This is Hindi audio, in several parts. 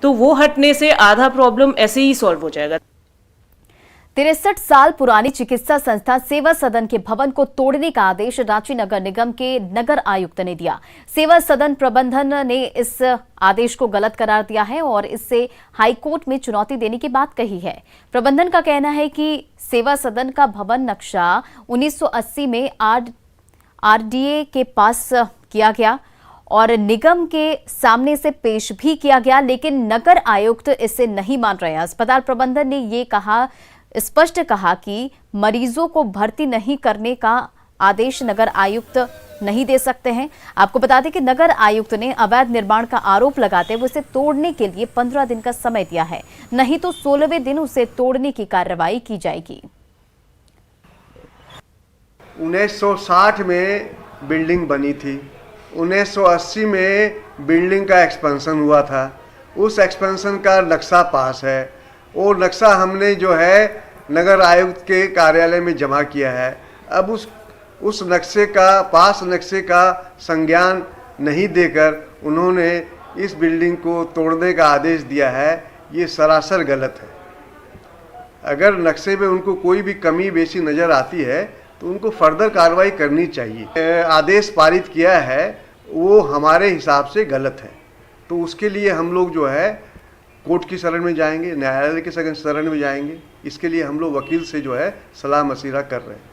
तो वो हटने से आधा प्रॉब्लम ऐसे ही सॉल्व हो जाएगा। 63 साल पुरानी चिकित्सा संस्था सेवा सदन के भवन को तोड़ने का आदेश रांची नगर निगम के नगर आयुक्त ने दिया। सेवा सदन प्रबंधन ने इस आदेश को गलत करार दिया है और इससे हाईकोर्ट में चुनौती देने की बात कही है। प्रबंधन का कहना है कि सेवा सदन का भवन नक्शा 1980 में आरडीए के पास किया गया और निगम के सामने से पेश भी किया गया, लेकिन नगर आयुक्त इसे नहीं मान रहे हैं। अस्पताल प्रबंधन ने ये स्पष्ट कहा कि मरीजों को भर्ती नहीं करने का आदेश नगर आयुक्त नहीं दे सकते हैं। आपको बता दें कि नगर आयुक्त ने अवैध निर्माण का आरोप लगाते हुए उसे तोड़ने के लिए 15 दिन का समय दिया है, नहीं तो 16वें दिन उसे तोड़ने की कार्रवाई की जाएगी। 1960 में बिल्डिंग बनी थी, 1980 में बिल्डिंग का एक्सपेंशन हुआ था। उस एक्सपेंशन का नक्शा पास है और नक्शा हमने जो है नगर आयुक्त के कार्यालय में जमा किया है। अब उस नक्शे का संज्ञान नहीं देकर उन्होंने इस बिल्डिंग को तोड़ने का आदेश दिया है। ये सरासर गलत है। अगर नक्शे में उनको कोई भी कमी बेशी नज़र आती है तो उनको फर्दर कार्रवाई करनी चाहिए। आदेश पारित किया है वो हमारे हिसाब से गलत है, तो उसके लिए हम लोग जो है कोर्ट की शरण में जाएंगे, न्यायालय के शरण में जाएंगे। इसके लिए हम लोग वकील से जो है सलाह मशविरा कर रहे हैं।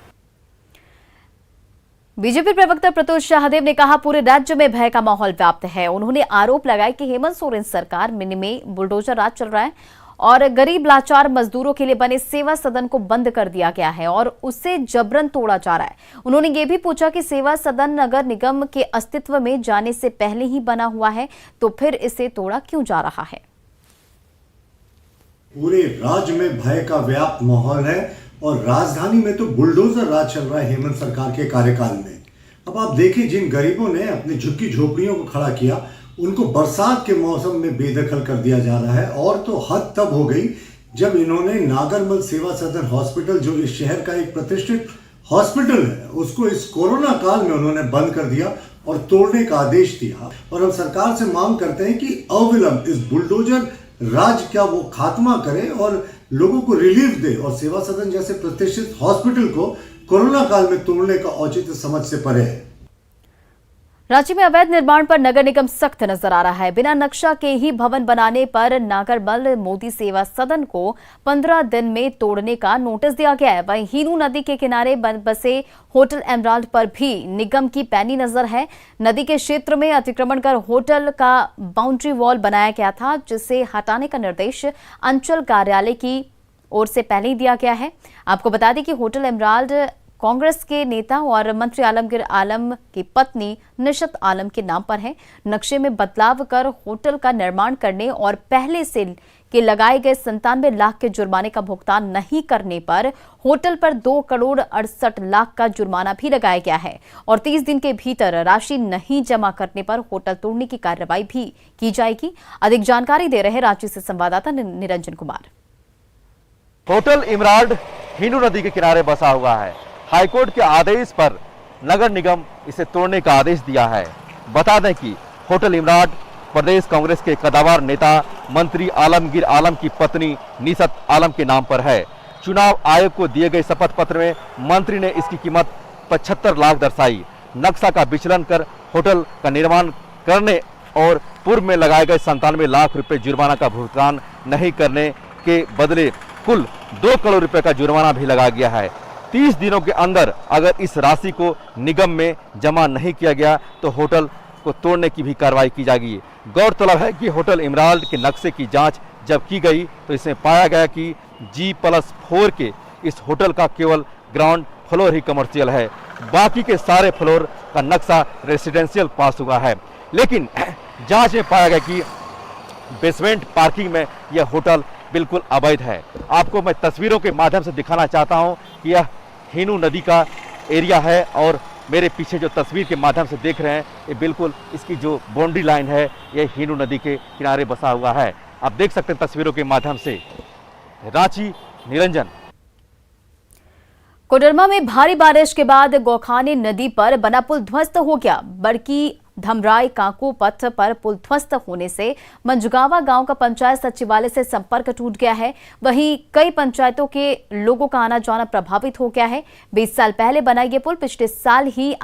बीजेपी प्रवक्ता प्रत्युष शाहदेव ने कहा पूरे राज्य में भय का माहौल व्याप्त है। उन्होंने आरोप लगाया कि हेमंत सोरेन सरकार में बुलडोजर राज चल रहा है और गरीब लाचार मजदूरों के लिए बने सेवा सदन को बंद कर दिया गया है और उसे जबरन तोड़ा जा रहा है। उन्होंने ये भी पूछा कि सेवा सदन नगर निगम के अस्तित्व में जाने से पहले ही बना हुआ है, तो फिर इसे तोड़ा क्यों जा रहा है। पूरे राज्य में भय का व्याप्त माहौल है और राजधानी में तो बुलडोजर राज चल रहा है हेमंत सरकार के कार्यकाल में। अब आप देखिए, जिन गरीबों ने अपनी झुग्गी झोपड़ियों को खड़ा किया उनको बरसात के मौसम में बेदखल कर दिया जा रहा है। और तो हद तब हो गई जब इन्होंने नागरमल सेवा सदन हॉस्पिटल, जो इस शहर का एक प्रतिष्ठित हॉस्पिटल है, उसको इस कोरोना काल में उन्होंने बंद कर दिया और तोड़ने का आदेश दिया। और हम सरकार से मांग करते हैं कि अविलंब इस बुलडोजर राज का वो खात्मा करे और लोगों को रिलीफ दे और सेवा सदन जैसे प्रतिष्ठित हॉस्पिटल को कोरोना काल में तोड़ने का औचित्य समझ से परे है। राज्य में अवैध निर्माण पर नगर निगम सख्त नजर आ रहा है। बिना नक्शा के ही भवन बनाने पर नागरमल मोदी सेवा सदन को 15 दिन में तोड़ने का नोटिस दिया गया है। वहीं हीनू नदी के किनारे बसे होटल एमराल्ड पर भी निगम की पैनी नजर है। नदी के क्षेत्र में अतिक्रमण कर होटल का बाउंड्री वॉल बनाया गया था, जिसे हटाने का निर्देश अंचल कार्यालय की ओर से पहले ही दिया गया है। आपको बता दें कि होटल एमराल्ड कांग्रेस के नेता और मंत्री आलमगीर आलम की पत्नी निशत आलम के नाम पर है। नक्शे में बदलाव कर होटल का निर्माण करने और पहले से के लगाए गए 97 लाख के जुर्माने का भुगतान नहीं करने पर होटल पर 2 करोड़ 68 लाख का जुर्माना भी लगाया गया है और 30 दिन के भीतर राशि नहीं जमा करने पर होटल तोड़ने की कार्रवाई भी की जाएगी। अधिक जानकारी दे रहे रांची से संवाददाता निरंजन कुमार। होटल इमराल्ड हीनू नदी के किनारे बसा हुआ है। हाईकोर्ट के आदेश पर नगर निगम इसे तोड़ने का आदेश दिया है। बता दें कि होटल इमराल्ड प्रदेश कांग्रेस के कदावर नेता मंत्री आलमगीर आलम की पत्नी निशत आलम के नाम पर है। चुनाव आयोग को दिए गए शपथ पत्र में मंत्री ने इसकी कीमत 75 लाख दर्शाई। नक्शा का विचलन कर होटल का निर्माण करने और पूर्व में लगाए गए 97 लाख रुपए जुर्माना का भुगतान नहीं करने के बदले कुल 2 करोड़ रुपए का जुर्माना भी लगाया गया है। 30 दिनों के अंदर अगर इस राशि को निगम में जमा नहीं किया गया तो होटल को तोड़ने की भी कार्रवाई की जाएगी। गौरतलब है कि होटल इमराल्ड के नक्शे की जांच जब की गई तो इसमें पाया गया कि G+4 के इस होटल का केवल ग्राउंड फ्लोर ही कमर्शियल है, बाकी के सारे फ्लोर का नक्शा रेसिडेंशियल पास हुआ है। लेकिन जांच में पाया गया कि बेसमेंट पार्किंग में यह होटल बिल्कुल अवैध है। आपको मैं तस्वीरों के माध्यम से दिखाना चाहता हूं कि यह हीनू नदी का एरिया है और मेरे पीछे जो तस्वीर के माध्यम से देख रहे हैं ये बिल्कुल इसकी जो बाउंड्री लाइन है ये हीनू नदी के किनारे बसा हुआ है। आप देख सकते हैं तस्वीरों के माध्यम से। रांची, निरंजन। कोडरमा में भारी बारिश के बाद गौखानी नदी पर बना पुल ध्वस्त हो गया। बड़की धमराई काको पथ पर पुल ध्वस्त होने से मंझगावा गांव का पंचायत सचिवालय से संपर्क टूट गया है। वहीं कई पंचायतों के लोगों का आना जाना प्रभावित हो गया है। 20 साल पहले बना ये पुल पिछले साल ही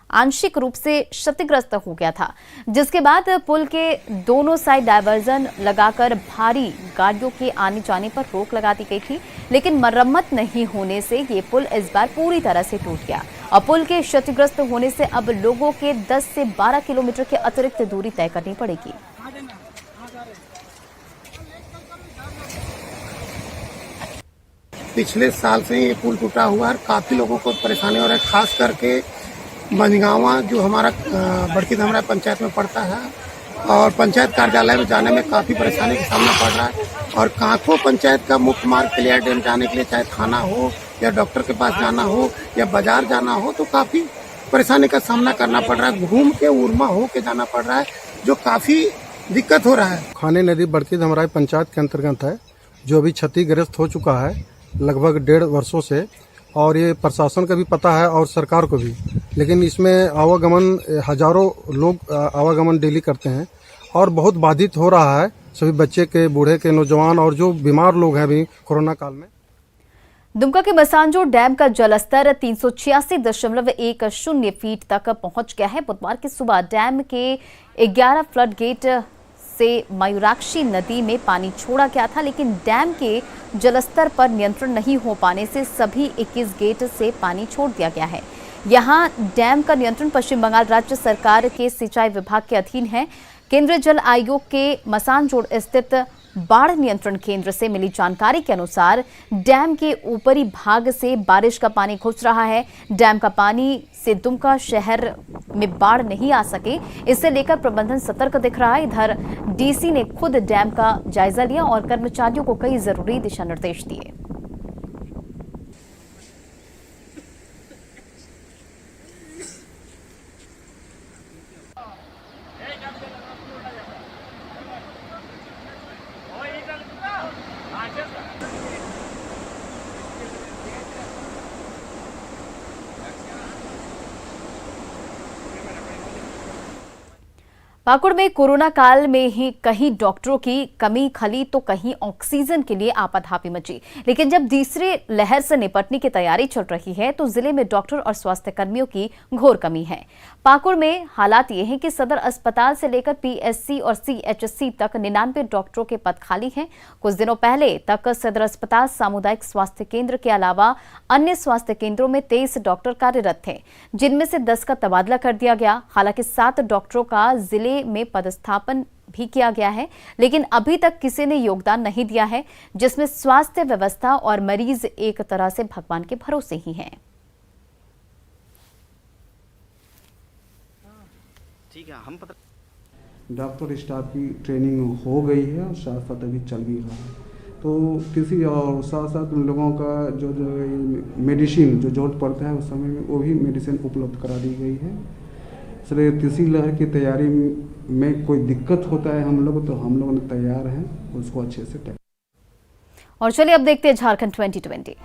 आंशिक रूप से क्षतिग्रस्त हो गया था, जिसके बाद पुल के दोनों साइड डायवर्जन लगाकर भारी गाड़ियों के आने जाने पर रोक लगा दी गई थी, लेकिन मरम्मत नहीं होने से ये पुल इस बार पूरी तरह से टूट गया और पुल के क्षतिग्रस्त होने से अब लोगों के 10 से 12 किलोमीटर के अतिरिक्त दूरी तय करनी पड़ेगी। पिछले साल से ये पुल टूटा हुआ है, काफी लोगों को परेशानी हो रहा है, खास करके मंझगावा जो हमारा बड़की धमराई पंचायत में पड़ता है और पंचायत कार्यालय में जाने में काफ़ी परेशानी का सामना पड़ रहा है। और काको पंचायत का मुख्य मार्ग क्लियर डैम जाने के लिए चाहे थाना हो या डॉक्टर के पास जाना हो या बाजार जाना हो तो काफ़ी परेशानी का सामना करना पड़ रहा है। घूम के उर्मा हो के जाना पड़ रहा है, जो काफ़ी दिक्कत हो रहा है। खाने नदी बड़की धमराई पंचायत के अंतर्गत है, जो अभी क्षतिग्रस्त हो चुका है लगभग 1.5 वर्षों से, और ये प्रशासन का भी पता है और सरकार को भी, लेकिन इसमें आवागमन हजारों लोग आवागमन डेली करते हैं और बहुत बाधित हो रहा है सभी बच्चे के, बूढ़े के, नौजवान और जो बीमार लोग हैं अभी कोरोना काल में। दुमका के मसांजोर डैम का जलस्तर 386.10 फीट तक पहुंच गया है। बुधवार की सुबह डैम के 11 फ्लड गेट से मयूराक्षी नदी में पानी छोड़ा गया था, लेकिन डैम के जलस्तर पर नियंत्रण नहीं हो पाने से सभी 21 गेट से पानी छोड़ दिया गया है। यहां डैम का नियंत्रण पश्चिम बंगाल राज्य सरकार के सिंचाई विभाग के अधीन है। केंद्रीय जल आयोग के मसानजोड़ स्थित बाढ़ नियंत्रण केंद्र से मिली जानकारी के अनुसार डैम के ऊपरी भाग से बारिश का पानी घुस रहा है। डैम का पानी से दुमका शहर में बाढ़ नहीं आ सके, इसे लेकर प्रबंधन सतर्क दिख रहा है। इधर डीसी ने खुद डैम का जायजा लिया और कर्मचारियों को कई जरूरी दिशा निर्देश दिए। पाकुड़ में कोरोना काल में ही कहीं डॉक्टरों की कमी खली तो कहीं ऑक्सीजन के लिए आपाधापी मची, लेकिन जब तीसरी लहर से निपटने की तैयारी चल रही है तो जिले में डॉक्टर और स्वास्थ्य कर्मियों की घोर कमी है। पाकुड़ में हालात ये हैं कि सदर अस्पताल से लेकर पीएससी और सीएचसी तक 99 डॉक्टरों के पद खाली हैं। कुछ दिनों पहले तक सदर अस्पताल, सामुदायिक स्वास्थ्य केंद्र के अलावा अन्य स्वास्थ्य केंद्रों में 23 डॉक्टर कार्यरत थे, जिनमें से 10 का तबादला कर दिया गया। हालांकि 7 डॉक्टरों का जिले में पदस्थापन भी किया गया है, लेकिन अभी तक किसी ने योगदान नहीं दिया है, जिसमें स्वास्थ्य व्यवस्था और मरीज एक तरह से भगवान के भरोसे ही हैं। ठीक है, हम डॉक्टर स्टाफ की ट्रेनिंग हो गई है और साथ साथ अभी चल भी रहा है, तो किसी और साथ साथ उन लोगों का जो मेडिसिन जो जरूरत पड़ता है उस समय में वो भी मेडिसिन उपलब्ध करा दी गई है। इसलिए तीसरी लहर की तैयारी में कोई दिक्कत होता है हम लोग, तो हम लोग तैयार हैं उसको अच्छे से। और चलिए अब देखते हैं झारखंड 2020।